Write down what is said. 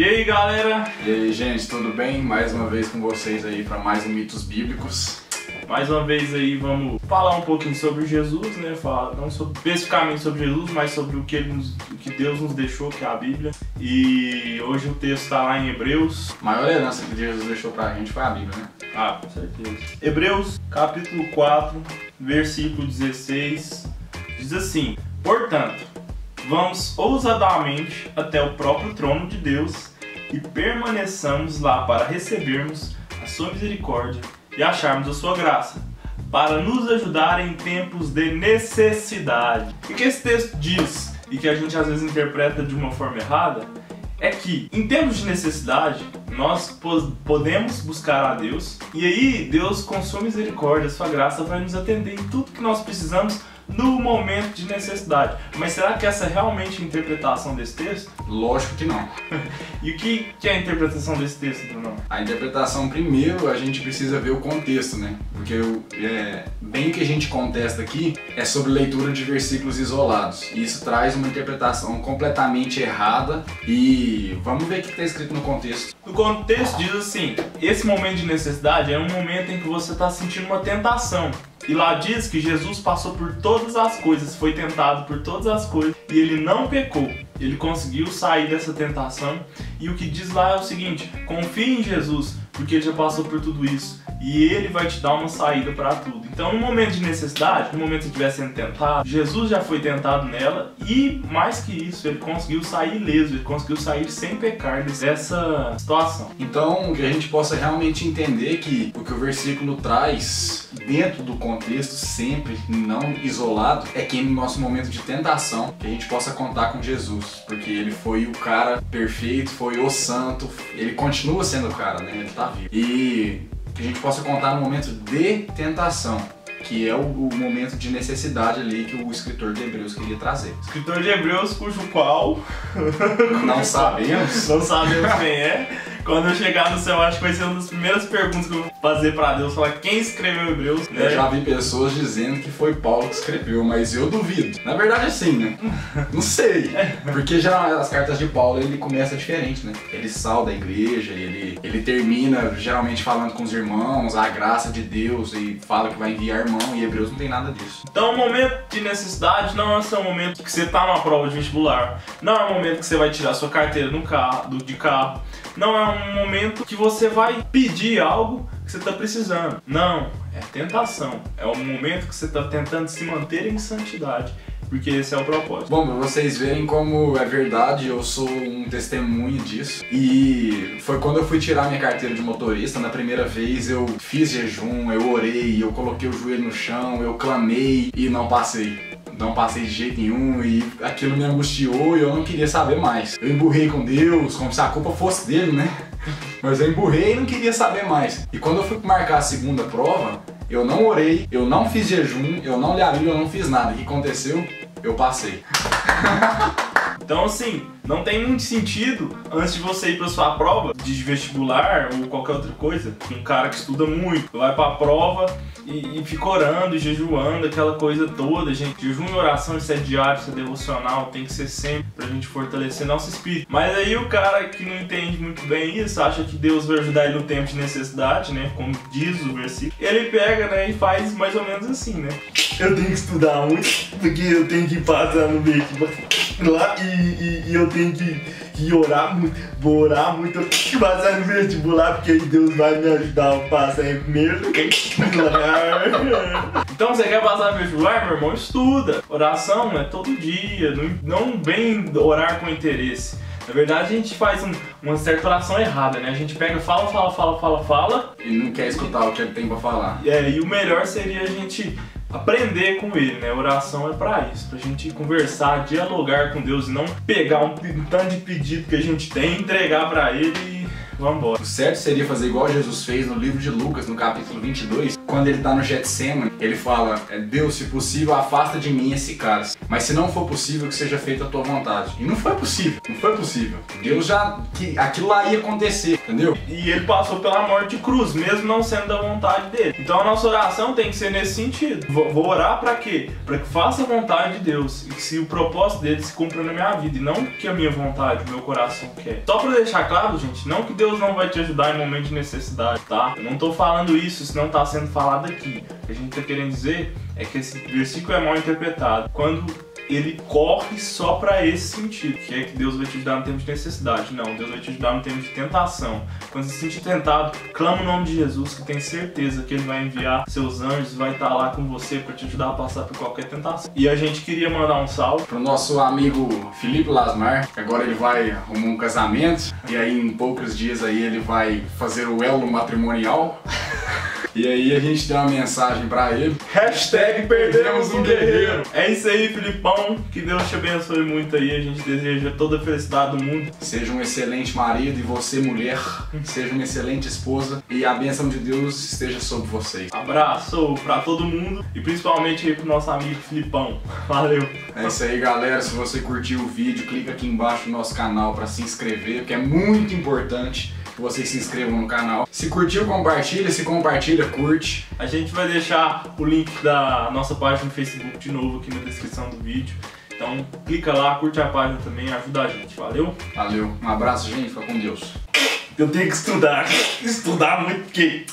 E aí, galera? E aí, gente, tudo bem? Mais uma vez com vocês aí para mais um Mitos Bíblicos. Mais uma vez aí vamos falar um pouquinho sobre Jesus, né? Falar não especificamente sobre Jesus, mas sobre o que Deus nos deixou, que é a Bíblia. E hoje o texto está lá em Hebreus. A maior herança que Jesus deixou pra gente foi a Bíblia, né? Ah, com certeza. Hebreus, capítulo 4, versículo 16, diz assim: portanto, vamos ousadamente até o próprio trono de Deus e permaneçamos lá para recebermos a sua misericórdia e acharmos a sua graça, para nos ajudar em tempos de necessidade. O que esse texto diz, e que a gente às vezes interpreta de uma forma errada, é que em tempos de necessidade nós podemos buscar a Deus, e aí Deus, com sua misericórdia, sua graça, vai nos atender em tudo que nós precisamos no momento de necessidade. Mas será que essa é realmente a interpretação desse texto? Lógico que não. E o que é a interpretação desse texto, Bruno? A interpretação, primeiro, a gente precisa ver o contexto, né? Porque bem que a gente contesta aqui é sobre leitura de versículos isolados. E isso traz uma interpretação completamente errada. E vamos ver o que está escrito no contexto. No contexto diz assim: esse momento de necessidade é um momento em que você está sentindo uma tentação. E lá diz que Jesus passou por todas as coisas, foi tentado por todas as coisas e ele não pecou. Ele conseguiu sair dessa tentação. E o que diz lá é o seguinte: confie em Jesus, porque ele já passou por tudo isso e ele vai te dar uma saída para tudo. Então, no momento de necessidade, no momento que você estiver sendo tentado, Jesus já foi tentado nela e, mais que isso, ele conseguiu sair ileso, ele conseguiu sair sem pecar dessa situação. Então, que a gente possa realmente entender que o que o versículo traz dentro do contexto, sempre não isolado, é que no nosso momento de tentação, que a gente possa contar com Jesus, porque ele foi o cara perfeito, foi o santo, ele continua sendo o cara, né? Ele tá vivo. E que a gente possa contar no momento de tentação, que é o momento de necessidade ali que o escritor de Hebreus queria trazer. Escritor de Hebreus, cujo qual não sabemos. Não sabemos quem é. Quando eu chegar no céu, acho que vai ser uma das primeiras perguntas que eu vou fazer pra Deus, falar quem escreveu Hebreus. Né? Eu já vi pessoas dizendo que foi Paulo que escreveu, mas eu duvido. Na verdade, assim, né? Não sei. Porque já as cartas de Paulo, ele começa diferente, né? Ele sauda a igreja, ele termina geralmente falando com os irmãos, a graça de Deus, e fala que vai enviar irmão, e Hebreus não tem nada disso. Então, o momento de necessidade não é só um momento que você tá numa prova de vestibular, não é um momento que você vai tirar sua carteira de carro, não é um momento que você vai pedir algo que você está precisando. Não, é tentação. É um momento que você está tentando se manter em santidade, porque esse é o propósito. Bom, pra vocês verem como é verdade, eu sou um testemunho disso. E foi quando eu fui tirar minha carteira de motorista, na primeira vez eu fiz jejum, eu orei, eu coloquei o joelho no chão, eu clamei e não passei. Não passei de jeito nenhum e aquilo me angustiou e eu não queria saber mais. Eu emburrei com Deus, como se a culpa fosse dele, né? Mas eu emburrei e não queria saber mais. E quando eu fui marcar a segunda prova, eu não orei, eu não fiz jejum, eu não li a Bíblia, eu não fiz nada. O que aconteceu? Eu passei. Então, assim, não tem muito sentido, antes de você ir para sua prova de vestibular ou qualquer outra coisa, um cara que estuda muito, vai para a prova e fica orando e jejuando, aquela coisa toda, gente. Jejum e oração, isso é diário, isso é devocional, tem que ser sempre pra gente fortalecer nosso espírito. Mas aí o cara que não entende muito bem isso, acha que Deus vai ajudar ele no tempo de necessidade, né, como diz o versículo, ele pega, né, e faz mais ou menos assim, né. Eu tenho que estudar muito, porque eu tenho que passar no meio lá e eu tenho que orar muito, vou orar muito, eu tenho que passar no vestibular, porque aí Deus vai me ajudar a passar em primeiro. Então, você quer passar no vestibular, meu irmão? Estuda. Oração é todo dia, não vem orar com interesse. Na verdade, a gente faz uma certa oração errada, né? A gente pega, fala E não quer escutar o que ele tem pra falar. E o melhor seria a gente aprender com ele, né? Oração é pra isso, pra gente conversar, dialogar com Deus e não pegar um tanto de pedido que a gente tem, entregar pra ele e Vambora. O certo seria fazer igual Jesus fez no livro de Lucas, no capítulo 22, quando ele tá no Getsemane, ele fala: Deus, se possível, afasta de mim esse cálice, mas se não for possível, que seja feita a tua vontade. E não foi possível, não foi possível. Deus já, que aquilo lá ia acontecer, entendeu? E ele passou pela morte de cruz, mesmo não sendo da vontade dele. Então a nossa oração tem que ser nesse sentido. Vou orar pra quê? Pra que faça a vontade de Deus e que se o propósito dele se cumpra na minha vida, e não que a minha vontade, o meu coração quer. Só pra deixar claro, gente, não que Deus não vai te ajudar em momento de necessidade, tá? Eu não tô falando isso não tá sendo falado aqui. O que a gente tá querendo dizer é que esse versículo é mal interpretado quando ele corre só para esse sentido, que é que Deus vai te ajudar no tempo de necessidade. Não, Deus vai te ajudar no tempo de tentação. Quando você se sentir tentado, clama o nome de Jesus, que tem certeza que Ele vai enviar seus anjos, vai estar lá com você para te ajudar a passar por qualquer tentação. E a gente queria mandar um salve pro nosso amigo Felipe Lasmar. Agora ele vai arrumar um casamento, e aí em poucos dias aí ele vai fazer o elo matrimonial. E aí a gente deu uma mensagem pra ele. Hashtag perdemos um guerreiro. É isso aí, Filipão. Que Deus te abençoe muito aí. A gente deseja toda a felicidade do mundo. Seja um excelente marido, e você, mulher, seja uma excelente esposa. E a bênção de Deus esteja sobre vocês. Abraço pra todo mundo e principalmente aí pro nosso amigo Filipão. Valeu. É isso aí, galera. Se você curtiu o vídeo, clica aqui embaixo no nosso canal pra se inscrever, que é muito importante que vocês se inscrevam no canal. Se curtiu, compartilha. Se compartilha, curte. A gente vai deixar o link da nossa página no Facebook de novo aqui na descrição do vídeo. Então clica lá, curte a página também, ajuda a gente. Valeu? Valeu. Um abraço, gente. Fica com Deus. Eu tenho que estudar muito porque...